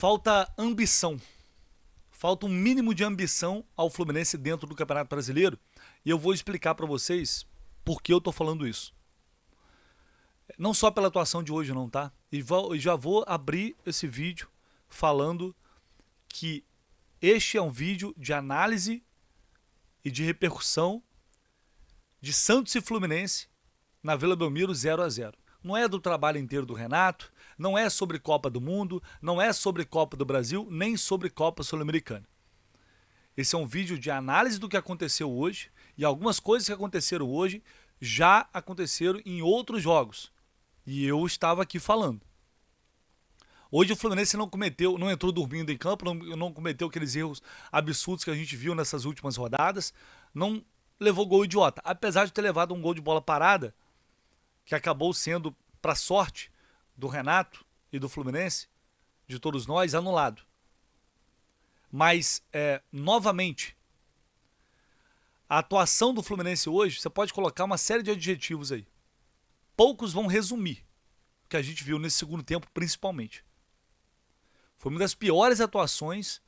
Falta ambição. Falta um mínimo de ambição ao Fluminense dentro do Campeonato Brasileiro. E eu vou explicar para vocês por que eu tô falando isso. Não só pela atuação de hoje não, tá? E já vou abrir esse vídeo falando que este é um vídeo de análise e de repercussão de Santos e Fluminense na Vila Belmiro 0-0. Não é do trabalho inteiro do Renato, não é sobre Copa do Mundo, não é sobre Copa do Brasil, nem sobre Copa Sul-Americana. Esse é um vídeo de análise do que aconteceu hoje, e algumas coisas que aconteceram hoje já aconteceram em outros jogos. E eu estava aqui falando. Hoje o Fluminense não entrou dormindo em campo, não cometeu aqueles erros absurdos que a gente viu nessas últimas rodadas, não levou gol idiota, apesar de ter levado um gol de bola parada, que acabou sendo, para sorte do Renato e do Fluminense, de todos nós, anulado. Mas, novamente, a atuação do Fluminense hoje, você pode colocar uma série de adjetivos aí. Poucos vão resumir o que a gente viu nesse segundo tempo, principalmente. Foi uma das piores atuações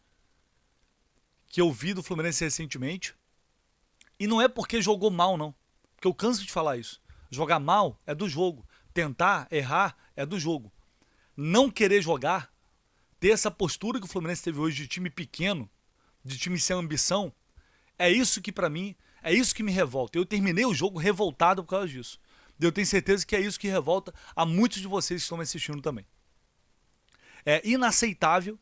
que eu vi do Fluminense recentemente. E não é porque jogou mal, não. Porque eu canso de falar isso. Jogar mal é do jogo. Tentar, errar, é do jogo. Não querer jogar, ter essa postura que o Fluminense teve hoje de time pequeno, de time sem ambição, é isso que pra mim, é isso que me revolta. Eu terminei o jogo revoltado por causa disso. Eu tenho certeza que é isso que revolta a muitos de vocês que estão me assistindo também. É inaceitável,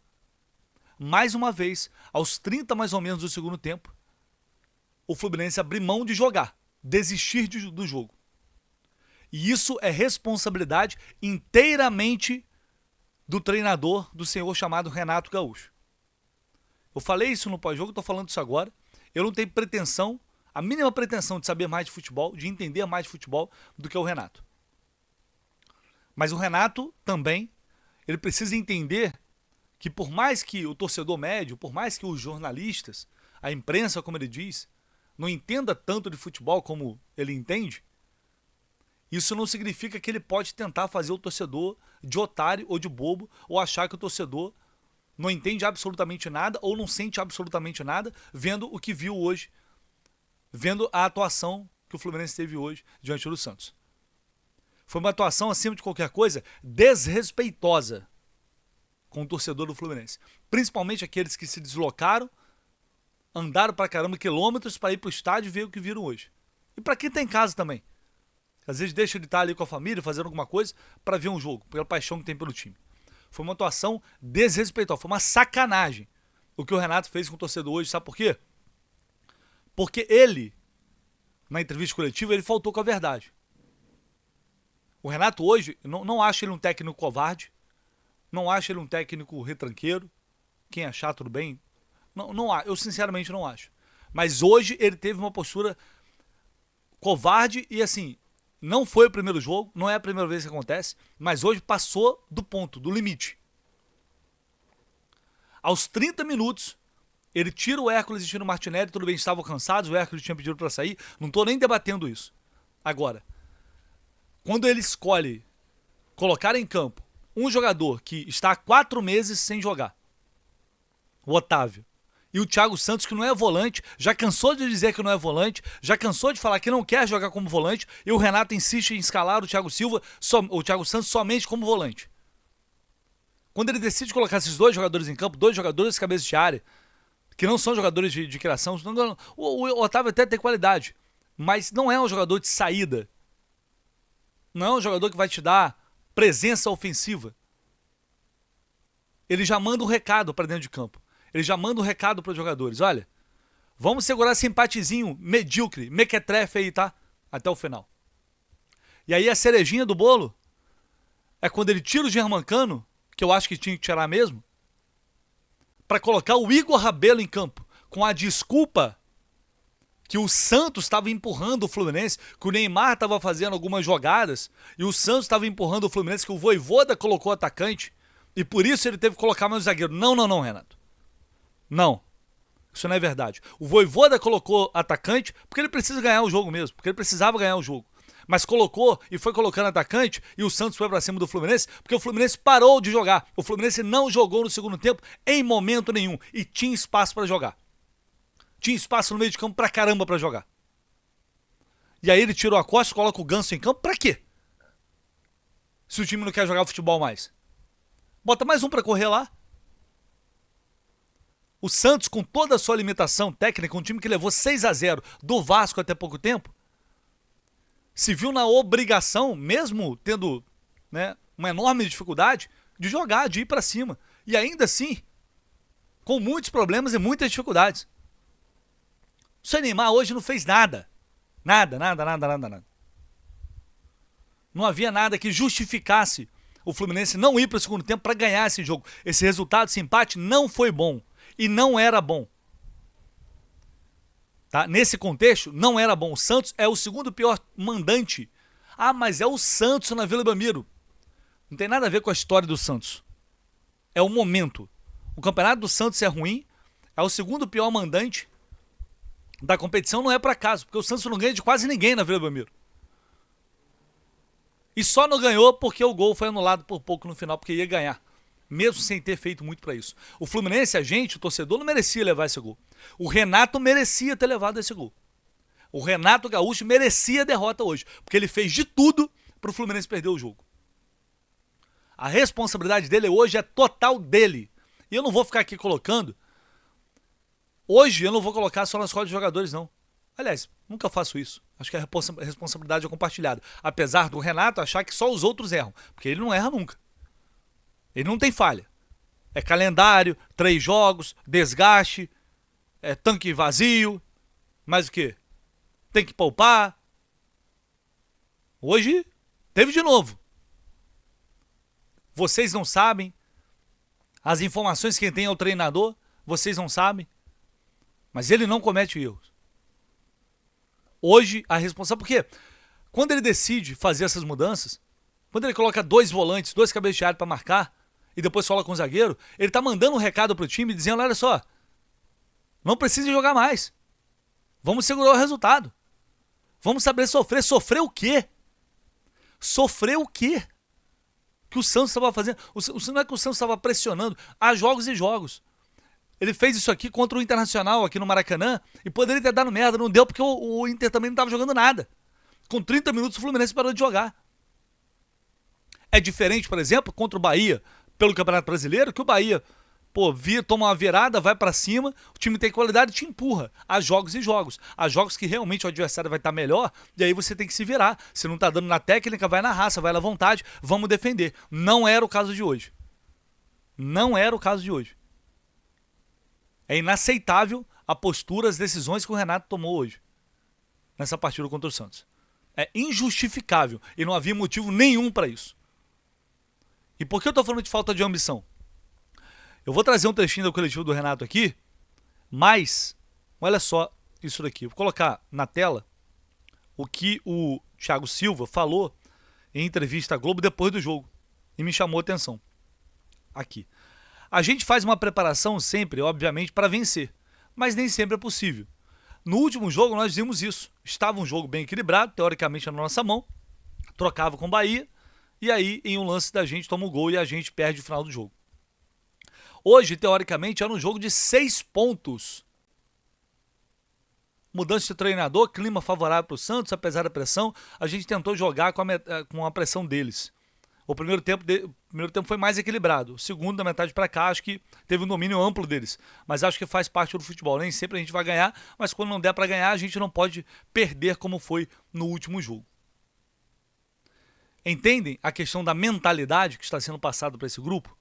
mais uma vez, aos 30 mais ou menos do segundo tempo, o Fluminense abrir mão de jogar, desistir do jogo. E isso é responsabilidade inteiramente do treinador, do senhor chamado Renato Gaúcho. Eu falei isso no pós-jogo, estou falando isso agora. Eu não tenho pretensão, a mínima pretensão de saber mais de futebol, de entender mais de futebol do que o Renato. Mas o Renato também, ele precisa entender que por mais que o torcedor médio, por mais que os jornalistas, a imprensa, como ele diz, não entenda tanto de futebol como ele entende, isso não significa que ele pode tentar fazer o torcedor de otário ou de bobo, ou achar que o torcedor não entende absolutamente nada ou não sente absolutamente nada vendo o que viu hoje, vendo a atuação que o Fluminense teve hoje diante do Santos. Foi uma atuação, acima de qualquer coisa, desrespeitosa com o torcedor do Fluminense. Principalmente aqueles que se deslocaram, andaram pra caramba quilômetros para ir pro estádio e ver o que viram hoje. E para quem tá em casa também. Às vezes deixa de estar ali com a família, fazendo alguma coisa para ver um jogo, pela paixão que tem pelo time. Foi uma atuação desrespeitosa, foi uma sacanagem o que o Renato fez com o torcedor hoje. Sabe por quê? Porque ele, na entrevista coletiva, ele faltou com a verdade. O Renato hoje, não acho ele um técnico covarde, não acho ele um técnico retranqueiro. Quem achar, tudo bem. Eu sinceramente não acho. Mas hoje ele teve uma postura covarde e assim, não foi o primeiro jogo, não é a primeira vez que acontece, mas hoje passou do ponto, do limite. Aos 30 minutos, ele tira o Hércules e tira o Martinelli, tudo bem, estavam cansados, o Hércules tinha pedido para sair, não estou nem debatendo isso. Agora, quando ele escolhe colocar em campo um jogador que está há 4 meses sem jogar, o Otávio, e o Thiago Santos, que não é volante, já cansou de dizer que não é volante, já cansou de falar que não quer jogar como volante, e o Renato insiste em escalar o Thiago Santos somente como volante. Quando ele decide colocar esses dois jogadores em campo, dois jogadores cabeça de área, que não são jogadores de criação, o Otávio até tem qualidade, mas não é um jogador de saída. Não é um jogador que vai te dar presença ofensiva. Ele já manda um recado para dentro de campo. Ele já manda um recado para os jogadores. Olha, vamos segurar esse empatezinho medíocre, mequetrefe aí, tá? Até o final. E aí a cerejinha do bolo é quando ele tira o Germancano, que eu acho que tinha que tirar mesmo, para colocar o Igor Rabelo em campo, com a desculpa que o Santos estava empurrando o Fluminense, que o Neymar estava fazendo algumas jogadas, e o Santos estava empurrando o Fluminense, que o Vojvoda colocou atacante, e por isso ele teve que colocar mais zagueiro. Não, Renato. Não. Isso não é verdade. O Vojvoda colocou atacante porque ele precisa ganhar o jogo mesmo, porque ele precisava ganhar o jogo. Mas colocou e foi colocando atacante e o Santos foi pra cima do Fluminense porque o Fluminense parou de jogar. O Fluminense não jogou no segundo tempo em momento nenhum e tinha espaço pra jogar. Tinha espaço no meio de campo pra caramba pra jogar. E aí ele tirou a Costa, coloca o Ganso em campo pra quê? Se o time não quer jogar futebol mais. Bota mais um pra correr lá. O Santos, com toda a sua limitação técnica, um time que levou 6-0 do Vasco até pouco tempo, se viu na obrigação, mesmo tendo, né, uma enorme dificuldade, de jogar, de ir pra cima. E ainda assim, com muitos problemas e muitas dificuldades. O seu Neymar hoje não fez nada. Nada. Não havia nada que justificasse o Fluminense não ir para o segundo tempo para ganhar esse jogo. Esse resultado, esse empate, não foi bom. E não era bom. Tá? Nesse contexto, não era bom. O Santos é o segundo pior mandante. Ah, mas é o Santos na Vila Belmiro. Não tem nada a ver com a história do Santos. É o momento. O campeonato do Santos é ruim. É o segundo pior mandante da competição, não é por acaso. Porque o Santos não ganha de quase ninguém na Vila Belmiro. E só não ganhou porque o gol foi anulado por pouco no final, porque ia ganhar. Mesmo sem ter feito muito para isso. O Fluminense, a gente, o torcedor, não merecia levar esse gol. O Renato merecia ter levado esse gol. O Renato Gaúcho merecia a derrota hoje. Porque ele fez de tudo para o Fluminense perder o jogo. A responsabilidade dele hoje é total dele. E eu não vou ficar aqui colocando. Hoje eu não vou colocar só nas costas dos jogadores, não. Aliás, nunca faço isso. Acho que a responsabilidade é compartilhada. Apesar do Renato achar que só os outros erram. Porque ele não erra nunca. Ele não tem falha. É calendário, 3 jogos, desgaste, é tanque vazio. Mais o quê? Tem que poupar. Hoje, teve de novo. Vocês não sabem. As informações que tem é o treinador. Vocês não sabem. Mas ele não comete erros. Hoje, a responsável... Por quê? Quando ele decide fazer essas mudanças, quando ele coloca 2 volantes, 2 cabeças de área para marcar, e depois coloca um zagueiro, ele tá mandando um recado pro time dizendo, olha só, não precisa jogar mais. Vamos segurar o resultado. Vamos saber sofrer. Sofrer o quê? Sofrer o quê? Que o Santos estava fazendo. Não é que o Santos estava pressionando. Há jogos e jogos. Ele fez isso aqui contra o Internacional, aqui no Maracanã, e poderia ter dado merda. Não deu porque o Inter também não estava jogando nada. Com 30 minutos o Fluminense parou de jogar. É diferente, por exemplo, contra o Bahia, pelo Campeonato Brasileiro, que o Bahia, toma uma virada, vai pra cima, o time tem qualidade e te empurra. Há jogos e jogos. Há jogos que realmente o adversário vai estar melhor, e aí você tem que se virar. Se não tá dando na técnica, vai na raça, vai na vontade, vamos defender. Não era o caso de hoje. Não era o caso de hoje. É inaceitável a postura, as decisões que o Renato tomou hoje, nessa partida contra o Santos. É injustificável, e não havia motivo nenhum para isso. E por que eu tô falando de falta de ambição? Eu vou trazer um trechinho do coletivo do Renato aqui, mas, olha só isso daqui. Vou colocar na tela o que o Thiago Silva falou em entrevista à Globo depois do jogo. E me chamou a atenção. Aqui. A gente faz uma preparação sempre, obviamente, para vencer. Mas nem sempre é possível. No último jogo nós vimos isso. Estava um jogo bem equilibrado, teoricamente na nossa mão. Trocava com o Bahia. E aí, em um lance da gente, toma o gol e a gente perde o final do jogo. Hoje, teoricamente, era um jogo de 6 pontos. Mudança de treinador, clima favorável para o Santos, apesar da pressão. A gente tentou jogar com a pressão deles. O primeiro tempo foi mais equilibrado. O segundo, da metade para cá, acho que teve um domínio amplo deles. Mas acho que faz parte do futebol. Nem sempre a gente vai ganhar, mas quando não der para ganhar, a gente não pode perder como foi no último jogo. Entendem a questão da mentalidade que está sendo passada para esse grupo?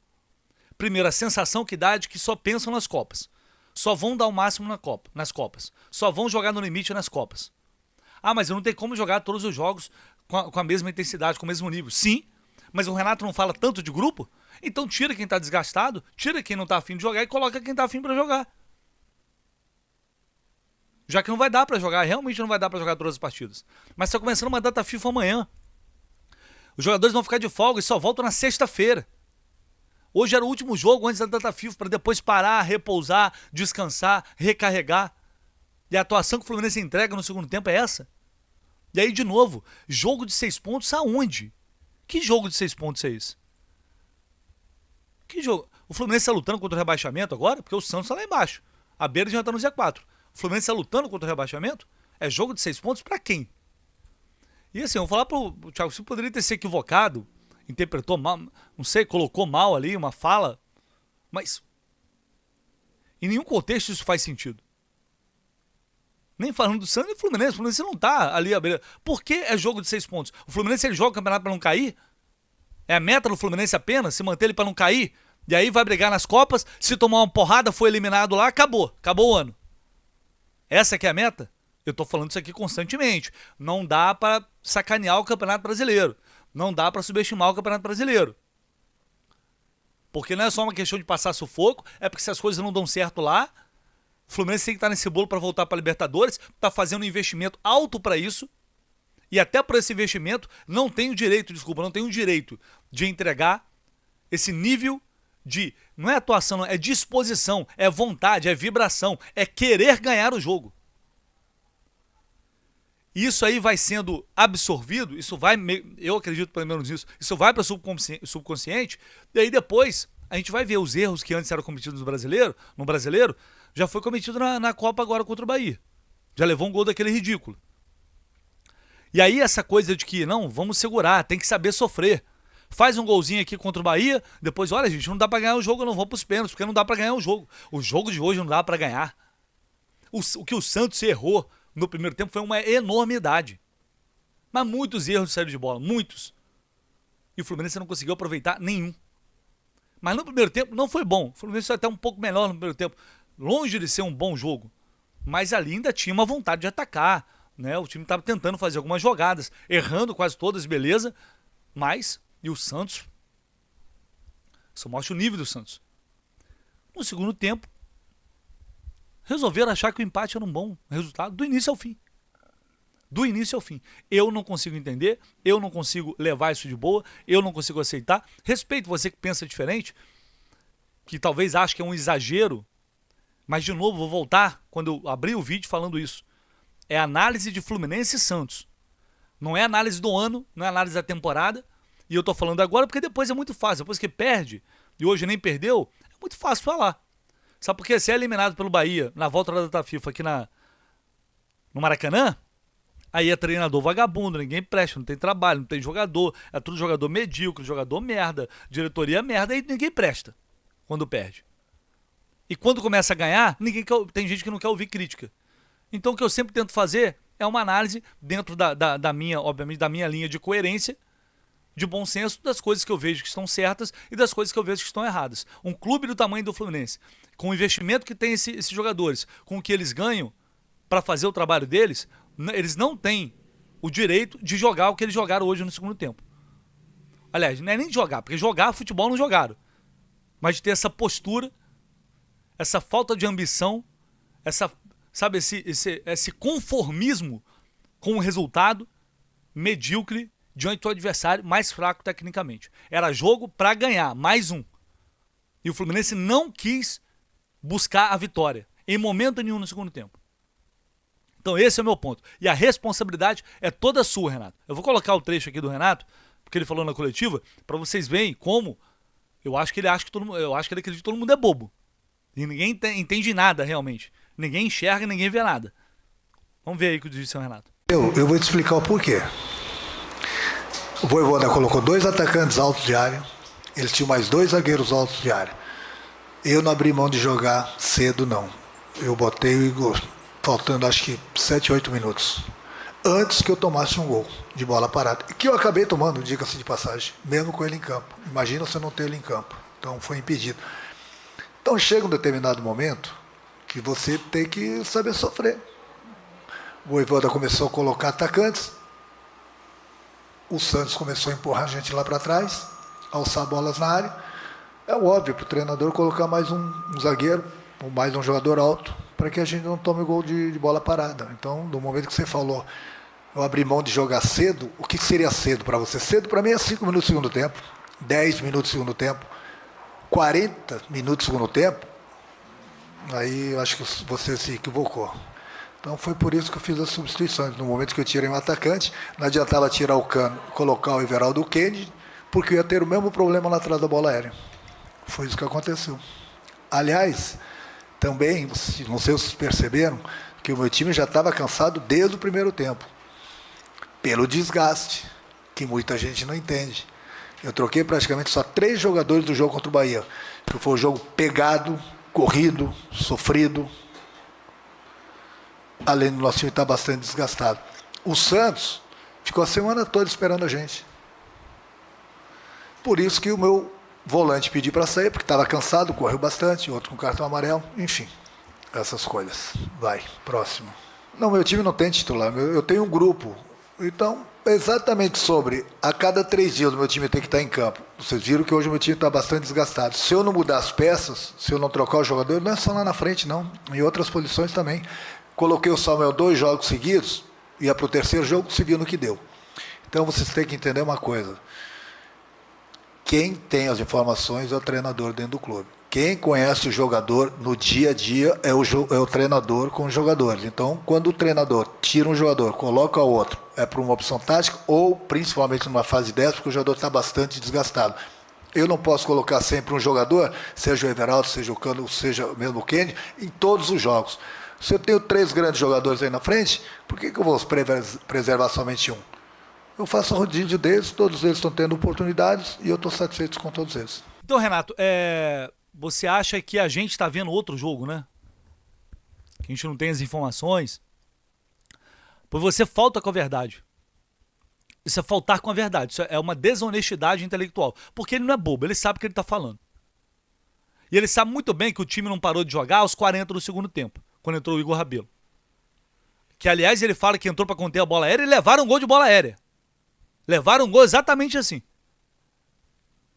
Primeiro, a sensação que dá é de que só pensam nas Copas. Só vão dar o máximo nas Copas. Só vão jogar no limite nas Copas. Ah, mas eu não tenho como jogar todos os jogos com a mesma intensidade, com o mesmo nível. Sim, mas o Renato não fala tanto de grupo? Então tira quem está desgastado, tira quem não está afim de jogar e coloca quem está afim para jogar. Já que não vai dar para jogar, realmente não vai dar para jogar todas as partidas. Mas está começando uma data FIFA amanhã. Os jogadores vão ficar de folga e só voltam na sexta-feira. Hoje era o último jogo antes da data FIFA, para depois parar, repousar, descansar, recarregar. E a atuação que o Fluminense entrega no segundo tempo é essa. E aí, de novo, jogo de 6 pontos aonde? Que jogo de 6 pontos é esse? Que jogo? O Fluminense está lutando contra o rebaixamento agora? Porque o Santos está lá embaixo. A beira já está no Z4. O Fluminense está lutando contra o rebaixamento? É jogo de 6 pontos para quem? E assim, eu vou falar pro Thiago Silva, poderia ter se equivocado, interpretou mal, não sei, colocou mal ali uma fala, mas em nenhum contexto isso faz sentido. Nem falando do Santos e do Fluminense. O Fluminense não tá ali a beira. Por que é jogo de 6 pontos? O Fluminense ele joga o campeonato para não cair? É a meta do Fluminense apenas se manter ele para não cair? E aí vai brigar nas Copas, se tomar uma porrada, foi eliminado lá, acabou o ano. Essa que é a meta? Eu tô falando isso aqui constantemente. Não dá para sacanear o Campeonato Brasileiro. Não dá para subestimar o Campeonato Brasileiro. Porque não é só uma questão de passar sufoco, é porque se as coisas não dão certo lá, o Fluminense tem que estar nesse bolo para voltar para a Libertadores, tá fazendo um investimento alto para isso, e até por esse investimento não tem o direito de entregar esse nível de, não é atuação, não, é disposição, é vontade, é vibração, é querer ganhar o jogo. Isso aí vai sendo absorvido, eu acredito pelo menos nisso, isso vai para o subconsciente, e aí depois a gente vai ver os erros que antes eram cometidos no brasileiro, já foi cometido na Copa agora contra o Bahia. Já levou um gol daquele ridículo. E aí essa coisa de que, não, vamos segurar, tem que saber sofrer. Faz um golzinho aqui contra o Bahia, depois, olha gente, não dá pra ganhar o jogo, eu não vou pros pênaltis, porque não dá pra ganhar o jogo. O jogo de hoje não dá pra ganhar. O que o Santos errou no primeiro tempo foi uma enormidade. Mas muitos erros de saída de bola, muitos. E o Fluminense não conseguiu aproveitar nenhum. Mas no primeiro tempo não foi bom. O Fluminense foi até um pouco melhor no primeiro tempo. Longe de ser um bom jogo. Mas ali ainda tinha uma vontade de atacar. Né? O time estava tentando fazer algumas jogadas, errando quase todas, beleza. Mas, e o Santos? Isso mostra o nível do Santos. No segundo tempo, resolveram achar que o empate era um bom resultado do início ao fim. Do início ao fim. Eu não consigo entender, eu não consigo levar isso de boa, eu não consigo aceitar. Respeito você que pensa diferente, que talvez ache que é um exagero, mas de novo, vou voltar quando eu abri o vídeo falando isso. É análise de Fluminense e Santos. Não é análise do ano, não é análise da temporada. E eu tô falando agora porque depois é muito fácil. Depois que perde, e hoje nem perdeu, é muito fácil falar. Sabe por quê? Se é eliminado pelo Bahia na volta da data FIFA aqui no Maracanã, aí é treinador vagabundo, ninguém presta, não tem trabalho, não tem jogador, é tudo jogador medíocre, jogador merda, diretoria merda, aí ninguém presta quando perde. E quando começa a ganhar, tem gente que não quer ouvir crítica. Então o que eu sempre tento fazer é uma análise dentro da minha, obviamente, da minha linha de coerência, de bom senso, das coisas que eu vejo que estão certas e das coisas que eu vejo que estão erradas. Um clube do tamanho do Fluminense, com o investimento que tem esses jogadores, com o que eles ganham para fazer o trabalho deles, eles não têm o direito de jogar o que eles jogaram hoje no segundo tempo. Aliás, não é nem de jogar, porque jogar futebol não jogaram. Mas de ter essa postura, essa falta de ambição, esse conformismo com o resultado medíocre diante do adversário mais fraco tecnicamente. Era jogo para ganhar, mais um. E o Fluminense não quis buscar a vitória em momento nenhum no segundo tempo. Então esse é o meu ponto. E a responsabilidade é toda sua, Renato. Eu vou colocar o trecho aqui do Renato, porque ele falou na coletiva, para vocês verem como eu acho que ele acredita que todo mundo é bobo. E ninguém entende nada realmente. Ninguém enxerga, ninguém vê nada. Vamos ver aí o que disse o Renato. Eu vou te explicar o porquê. O Vojvoda colocou 2 atacantes altos de área, eles tinham mais 2 zagueiros altos de área. Eu não abri mão de jogar cedo, não. Eu botei o Igor, faltando acho que 7, 8 minutos, antes que eu tomasse um gol de bola parada. Que eu acabei tomando, diga-se de passagem, mesmo com ele em campo. Imagina se eu não ter ele em campo. Então foi impedido. Então chega um determinado momento que você tem que saber sofrer. O Vojvoda começou a colocar atacantes. O Santos começou a empurrar a gente lá para trás, alçar bolas na área. É óbvio para o treinador colocar mais um zagueiro, ou mais um jogador alto, para que a gente não tome gol de bola parada. Então, no momento que você falou, eu abri mão de jogar cedo, o que seria cedo para você? Cedo para mim é 5 minutos do segundo tempo, 10 minutos do segundo tempo, 40 minutos do segundo tempo. Aí eu acho que você se equivocou. Então foi por isso que eu fiz as substituições. No momento que eu tirei um atacante, não adiantava tirar o Cano, colocar o Everaldo Kennedy, porque eu ia ter o mesmo problema lá atrás da bola aérea. Foi isso que aconteceu. Aliás, também, não sei se vocês perceberam, que o meu time já estava cansado desde o primeiro tempo. Pelo desgaste, que muita gente não entende. Eu troquei praticamente só 3 jogadores do jogo contra o Bahia. Que foi um jogo pegado, corrido, sofrido. Além do nosso time estar bastante desgastado. O Santos ficou a semana toda esperando a gente. Por isso que o meu volante pediu para sair, porque estava cansado, correu bastante, outro com cartão amarelo, enfim. Essas coisas. Vai, próximo. Não, meu time não tem titular, eu tenho um grupo. Então, exatamente sobre a cada 3 dias o meu time tem que estar em campo. Vocês viram que hoje o meu time está bastante desgastado. Se eu não mudar as peças, se eu não trocar o jogador, não é só lá na frente, não. Em outras posições também. Coloquei o Samuel 2 jogos seguidos, ia para o terceiro jogo, se viu no que deu. Então vocês têm que entender uma coisa. Quem tem as informações é o treinador dentro do clube. Quem conhece o jogador no dia a dia é o treinador com os jogadores. Então, quando o treinador tira um jogador, coloca outro, é por uma opção tática ou principalmente numa fase 10, porque o jogador está bastante desgastado. Eu não posso colocar sempre um jogador, seja o Everaldo, seja o Cano, seja mesmo o Kennedy, em todos os jogos. Se eu tenho 3 grandes jogadores aí na frente, por que eu vou preservar somente um? Eu faço a rodízio deles, todos eles estão tendo oportunidades e eu estou satisfeito com todos eles. Então, Renato, você acha que a gente está vendo outro jogo, né? Que a gente não tem as informações. Pois você falta com a verdade. Isso é faltar com a verdade. Isso é uma desonestidade intelectual. Porque ele não é bobo, ele sabe o que ele está falando. E ele sabe muito bem que o time não parou de jogar aos 40 do segundo tempo, quando entrou o Igor Rabelo. Que, aliás, ele fala que entrou para conter a bola aérea e levaram um gol de bola aérea. Levaram um gol exatamente assim.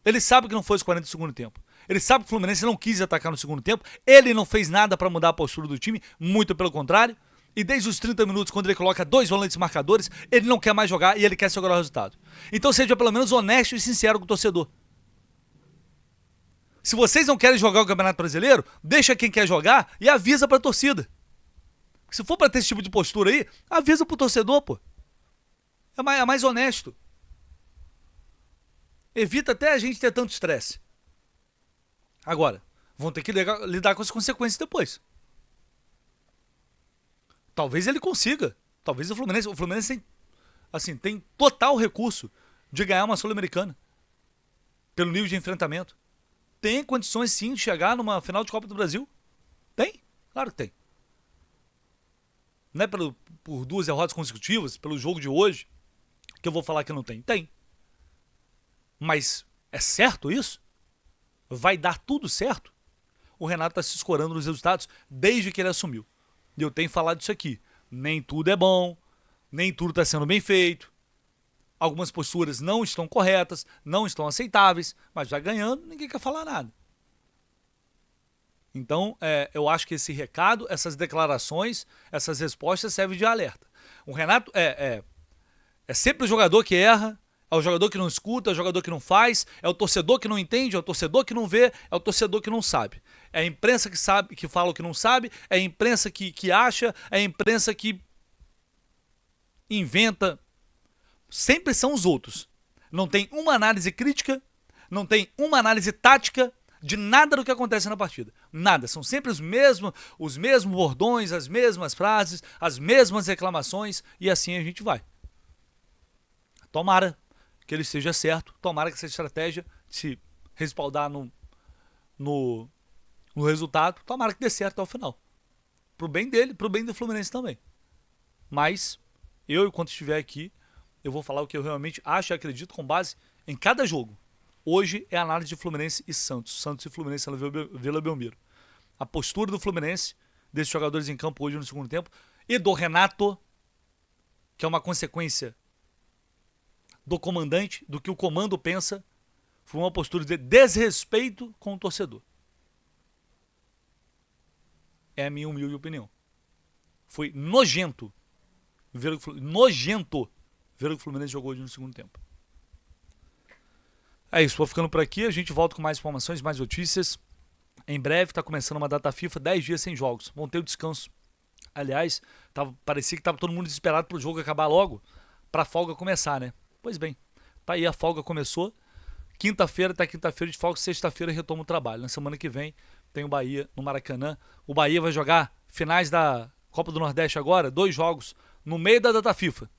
Ele sabe que não foi os 40 do segundo tempo. Ele sabe que o Fluminense não quis atacar no segundo tempo. Ele não fez nada para mudar a postura do time, muito pelo contrário. E desde os 30 minutos, quando ele coloca 2 volantes marcadores, ele não quer mais jogar e ele quer segurar o resultado. Então seja pelo menos honesto e sincero com o torcedor. Se vocês não querem jogar o Campeonato Brasileiro, deixa quem quer jogar e avisa pra torcida. Se for pra ter esse tipo de postura aí, avisa pro torcedor, pô. É mais honesto. Evita até a gente ter tanto estresse. Agora, vão ter que lidar com as consequências depois. Talvez ele consiga. Talvez o Fluminense tem total recurso de ganhar uma Sul-Americana. Pelo nível de enfrentamento. Tem condições sim de chegar numa final de Copa do Brasil. Tem? Claro que tem. Não é por 2 derrotas consecutivas, pelo jogo de hoje, que eu vou falar que não tem. Tem. Mas é certo isso? Vai dar tudo certo? O Renato está se escorando nos resultados desde que ele assumiu. E eu tenho falado isso aqui. Nem tudo é bom, nem tudo está sendo bem feito. Algumas posturas não estão corretas, não estão aceitáveis, mas já ganhando, ninguém quer falar nada. Então, eu acho que esse recado, essas declarações, essas respostas servem de alerta. O Renato é sempre o jogador que erra, é o jogador que não escuta, é o jogador que não faz, é o torcedor que não entende, é o torcedor que não vê, é o torcedor que não sabe. É a imprensa que sabe, que fala o que não sabe, é a imprensa que acha, é a imprensa que inventa. Sempre são os outros. Não tem uma análise crítica, não tem uma análise tática de nada do que acontece na partida. Nada. São sempre os mesmos bordões, as mesmas frases, as mesmas reclamações e assim a gente vai. Tomara que ele esteja certo, tomara que essa estratégia se respaldar no resultado, tomara que dê certo até o final. Pro bem dele, pro bem do Fluminense também. Mas, eu, enquanto estiver aqui, eu vou falar o que eu realmente acho e acredito com base em cada jogo. Hoje é a análise de Fluminense e Santos. Santos e Fluminense na Vila Belmiro. A postura do Fluminense, desses jogadores em campo hoje no segundo tempo, e do Renato, que é uma consequência do comandante, do que o comando pensa, foi uma postura de desrespeito com o torcedor. É a minha humilde opinião. Foi nojento ver o que o Fluminense jogou hoje no segundo tempo. É isso, vou ficando por aqui, a gente volta com mais informações, mais notícias. Em breve está começando uma data FIFA, 10 dias sem jogos. Vão ter o descanso Aliás, parecia que estava todo mundo desesperado pro jogo acabar logo, pra folga começar, né? Pois bem, tá aí, a folga começou. Quinta-feira tá quinta-feira de folga, sexta-feira retoma o trabalho. Na semana que vem tem o Bahia no Maracanã. O Bahia vai jogar finais da Copa do Nordeste agora, 2 jogos no meio da data FIFA.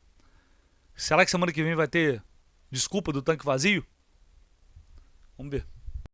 Será que semana que vem vai ter desculpa do tanque vazio? Vamos ver.